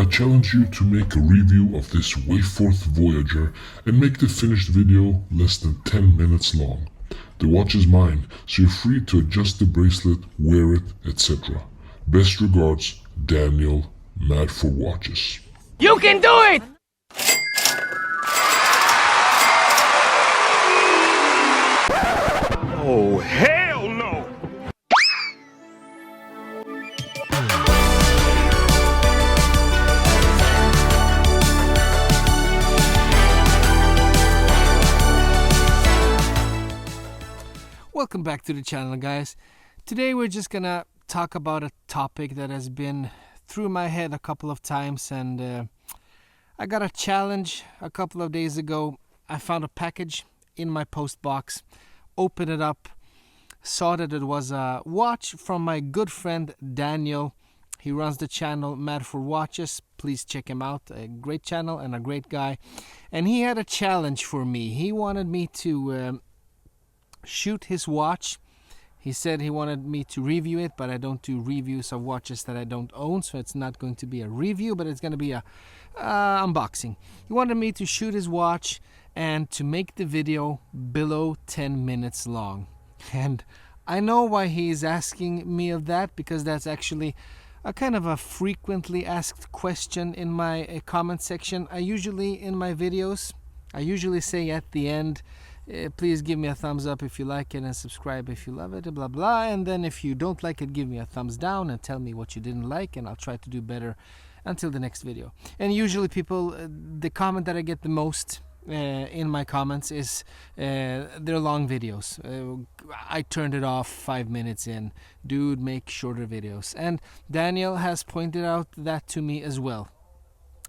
challenge you to make a review of this Wayforth Voyager and make the finished video less than 10 minutes long. The watch is mine, so you're free to adjust the bracelet, wear it, etc. Best regards, Daniel, Mad for Watches. You can do it! Oh, hell no! Welcome back to the channel, guys. Today we're just gonna talk about a topic that has been through my head a couple of times, and I got a challenge a couple of days ago. I found a package in my post box, opened it up, saw that it was a watch from my good friend Daniel. He runs the channel Mad for Watches. Please check him out. A great channel and a great guy. And he had a challenge for me. He wanted me to shoot his watch. He said he wanted me to review it, but I don't do reviews of watches that I don't own, so it's not going to be a review, but it's going to be a unboxing. He wanted me to shoot his watch and to make the video below 10 minutes long. And I know why he's asking me of that, because that's actually a kind of a frequently asked question in my comment section. In my videos, I usually say at the end, please give me a thumbs up if you like it and subscribe if you love it, blah blah, and then if you don't like it, give me a thumbs down and tell me what you didn't like, and I'll try to do better until the next video. And usually people, the comment that I get the most in my comments is they're long videos. I turned it off 5 minutes in. Dude, make shorter videos. And Daniel has pointed out that to me as well.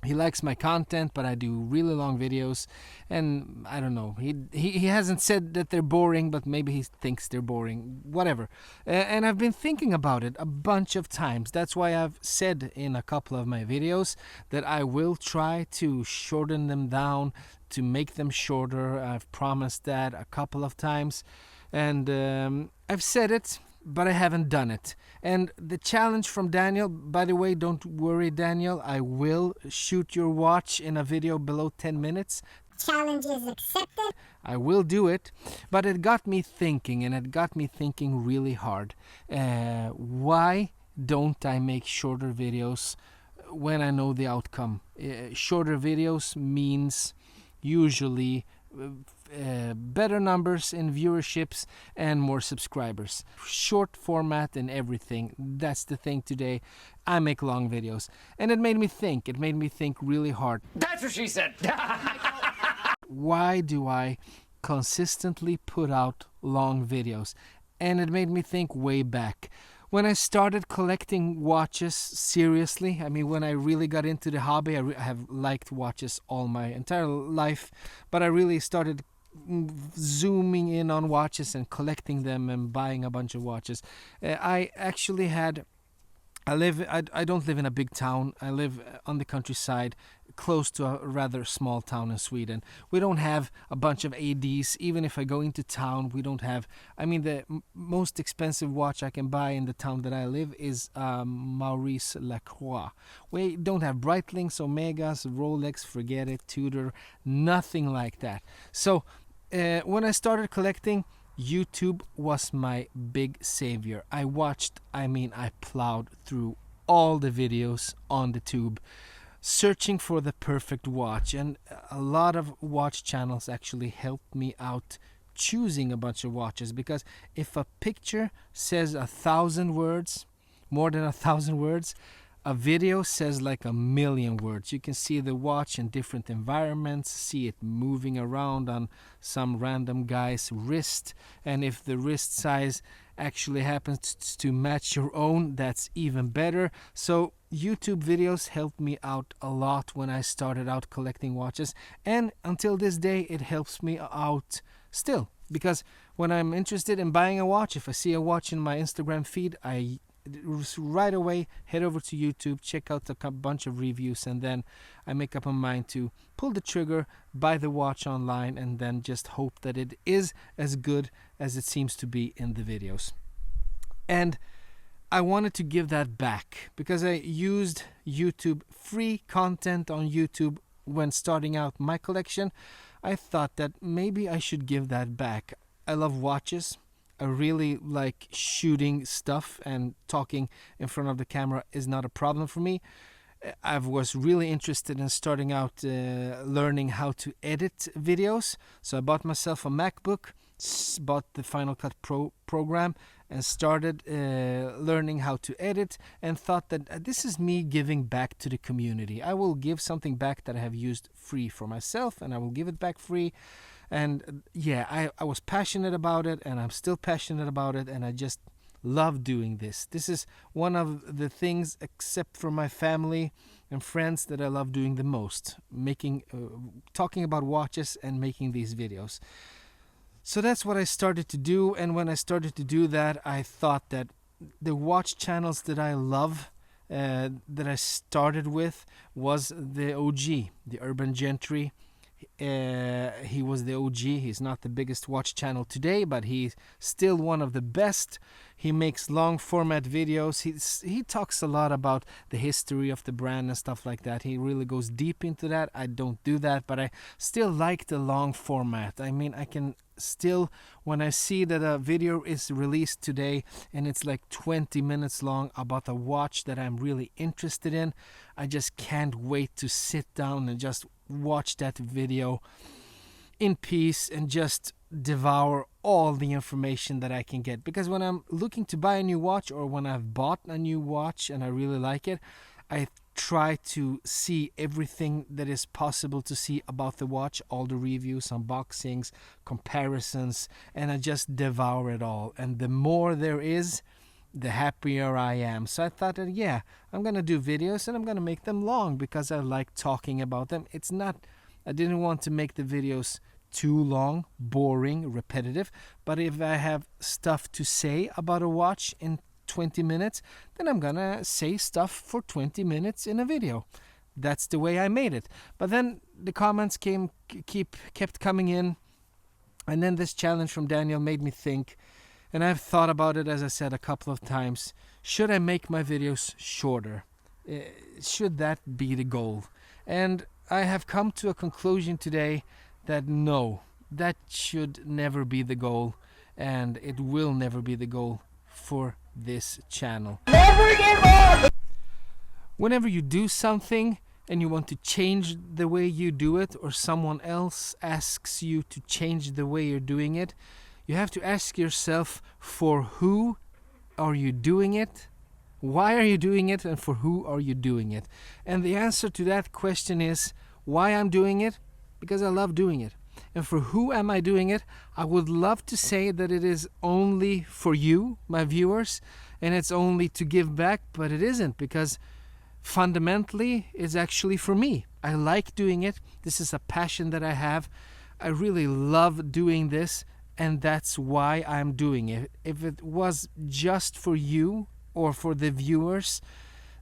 He likes my content, but I do really long videos, and I don't know. He hasn't said that they're boring, but maybe he thinks they're boring. Whatever. And I've been thinking about it a bunch of times. That's why I've said in a couple of my videos that I will try to shorten them down, to make them shorter. I've promised that a couple of times, and I've said it, but I haven't done it. And the challenge from Daniel, by the way, don't worry, Daniel, I will shoot your watch in a video below 10 minutes. Challenge is accepted. I will do it, but it got me thinking, and it got me thinking really hard. Why don't I make shorter videos when I know the outcome? Shorter videos means usually better numbers in viewerships and more subscribers. Short format and everything. That's the thing today. I make long videos. And it made me think. It made me think really hard. That's what she said! Why do I consistently put out long videos? And it made me think way back. When I started collecting watches seriously, I mean, when I really got into the hobby, I have liked watches all my entire life, but I really started zooming in on watches and collecting them and buying a bunch of watches. I don't live in a big town. I live on the countryside, close to a rather small town in Sweden. We don't have a bunch of ADs. Even if I go into town, we don't have... I mean, the most expensive watch I can buy in the town that I live is Maurice Lacroix. We don't have Breitlings, Omegas, Rolex, forget it, Tudor, nothing like that. So when I started collecting, YouTube was my big savior. I plowed through all the videos on the tube, searching for the perfect watch, and a lot of watch channels actually helped me out choosing a bunch of watches, because if a picture says 1,000 words, more than 1,000 words, a video says like 1,000,000 words. You can see the watch in different environments, see it moving around on some random guy's wrist, and if the wrist size actually happens to match your own, that's even better. So YouTube videos helped me out a lot when I started out collecting watches, and until this day it helps me out still, because when I'm interested in buying a watch, if I see a watch in my Instagram feed, I right away head over to YouTube, check out a bunch of reviews, and then I make up my mind to pull the trigger, buy the watch online, and then just hope that it is as good as it seems to be in the videos. And I wanted to give that back because I used YouTube, free content on YouTube when starting out my collection. I thought that maybe I should give that back. I love watches. I really like shooting stuff, and talking in front of the camera is not a problem for me. I was really interested in starting out learning how to edit videos. So I bought myself a MacBook, bought the Final Cut Pro program, and started learning how to edit, and thought that this is me giving back to the community. I will give something back that I have used free for myself, and I will give it back free. And yeah, I was passionate about it, and I'm still passionate about it, and I just love doing this. This is one of the things, except for my family and friends, that I love doing the most, talking about watches and making these videos. So that's what I started to do, and when I started to do that, I thought that the watch channels that I love, that I started with, was the OG, the Urban Gentry. He was the OG. He's not the biggest watch channel today, but he's still one of the best. He makes long format videos. He talks a lot about the history of the brand and stuff like that. He really goes deep into that. I don't do that, but I still like the long format. I mean, I can still, when I see that a video is released today and it's like 20 minutes long about a watch that I'm really interested in, I just can't wait to sit down and just watch that video in peace and just devour all the information that I can get. Because when I'm looking to buy a new watch, or when I've bought a new watch and I really like it, I try to see everything that is possible to see about the watch, all the reviews, unboxings, comparisons, and I just devour it all. And the more there is, the happier I am. So I thought that, yeah, I'm gonna do videos, and I'm gonna make them long because I like talking about them. I didn't want to make the videos too long, boring, repetitive, but if I have stuff to say about a watch in 20 minutes, then I'm gonna say stuff for 20 minutes in a video. That's the way I made it. But then the comments kept coming in, and then this challenge from Daniel made me think. And I've thought about it, as I said, a couple of times. Should I make my videos shorter? Should that be the goal? And I have come to a conclusion today that no, that should never be the goal. And it will never be the goal for this channel. Never give up! Whenever you do something and you want to change the way you do it, or someone else asks you to change the way you're doing it, you have to ask yourself, for who are you doing it? Why are you doing it? And for who are you doing it? And the answer to that question is, why I'm doing it? Because I love doing it. And for who am I doing it? I would love to say that it is only for you, my viewers, and it's only to give back, but it isn't, because fundamentally it's actually for me. I like doing it. This is a passion that I have. I really love doing this. And that's why I'm doing it. If it was just for you or for the viewers,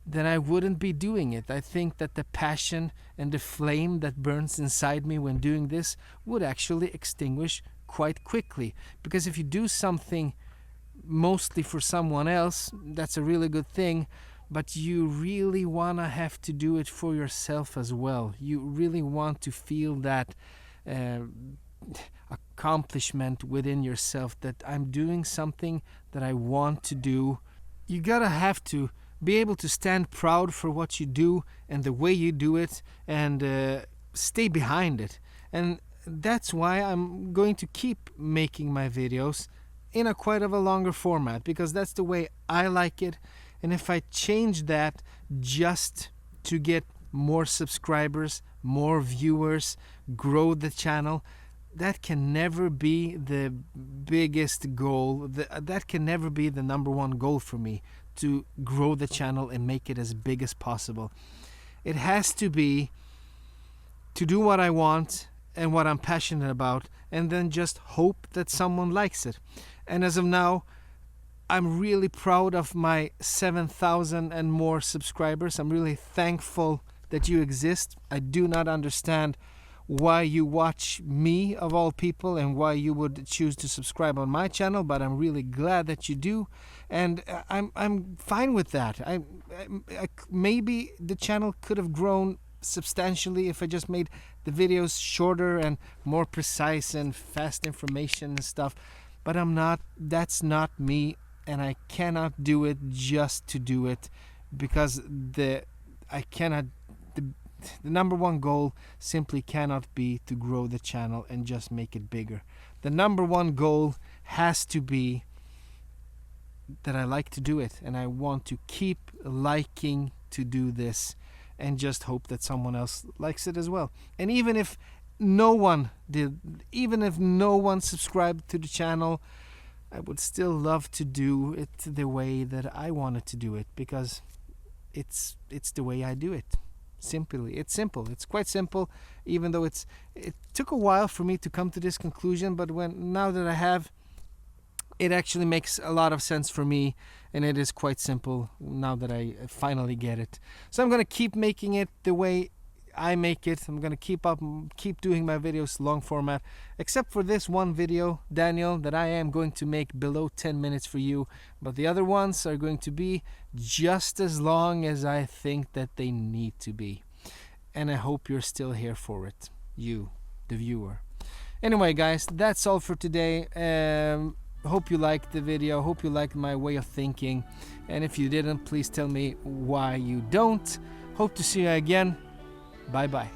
then I wouldn't be doing it. I think that the passion and the flame that burns inside me when doing this would actually extinguish quite quickly. Because if you do something mostly for someone else, that's a really good thing. But you really want to have to do it for yourself as well. You really want to feel that accomplishment within yourself, that I'm doing something that I want to do. You gotta have to be able to stand proud for what you do and the way you do it, and stay behind it. And that's why I'm going to keep making my videos in a quite of a longer format, because that's the way I like it. And if I change that just to get more subscribers, more viewers, grow the channel, that can never be the biggest goal. That can never be the number one goal for me, to grow the channel and make it as big as possible. It has to be to do what I want and what I'm passionate about, and then just hope that someone likes it. And as of now, I'm really proud of my 7,000 and more subscribers. I'm really thankful that you exist. I do not understand why you watch me of all people and why you would choose to subscribe on my channel, but I'm really glad that you do, and I'm fine with that. I maybe the channel could have grown substantially if I just made the videos shorter and more precise and fast information and stuff, but I'm not. That's not me, and I cannot do it just to do it, because the number one goal simply cannot be to grow the channel and just make it bigger. The number one goal has to be that I like to do it, and I want to keep liking to do this, and just hope that someone else likes it as well. And even if no one subscribed to the channel, I would still love to do it the way that I wanted to do it, because it's the way I do it. It's simple. It's quite simple, even though it took a while for me to come to this conclusion, but now that I have, it actually makes a lot of sense for me, and it is quite simple now that I finally get it. So I'm going to keep making it the way I make it. I'm going to keep doing my videos long format, except for this one video, Daniel, that I am going to make below 10 minutes for you, but the other ones are going to be just as long as I think that they need to be. And I hope you're still here for it, you, the viewer. Anyway, guys, that's all for today. Hope you liked the video. Hope you liked my way of thinking, and if you didn't, please tell me why you don't. Hope to see you again. Bye bye.